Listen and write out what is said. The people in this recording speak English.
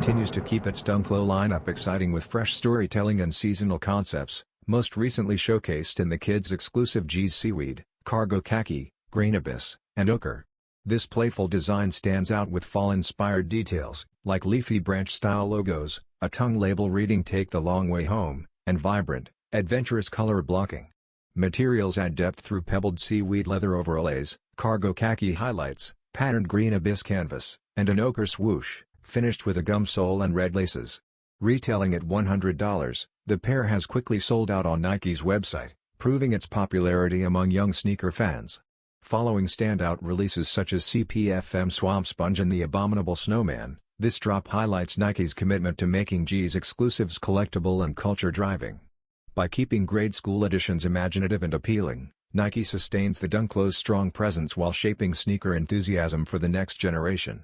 continues to keep its Dunklo lineup exciting with fresh storytelling and seasonal concepts, most recently showcased in the kids' exclusive G's SEAWEED, Cargo Khaki, Green Abyss, and Ochre. This playful design stands out with fall-inspired details, like leafy branch-style logos, a tongue label reading "Take the Long Way Home," and vibrant, adventurous color blocking. Materials add depth through pebbled seaweed leather overlays, cargo khaki highlights, patterned green abyss canvas, and an ochre swoosh, finished with a gum sole and red laces. Retailing at $100, the pair has quickly sold out on Nike's website, proving its popularity among young sneaker fans. Following standout releases such as CPFM Swamp Sponge and the Abominable Snowman, this drop highlights Nike's commitment to making G's exclusives collectible and culture-driving. By keeping Gradeschool editions imaginative and appealing, Nike sustains the Dunklo's strong presence while shaping sneaker enthusiasm for the next generation.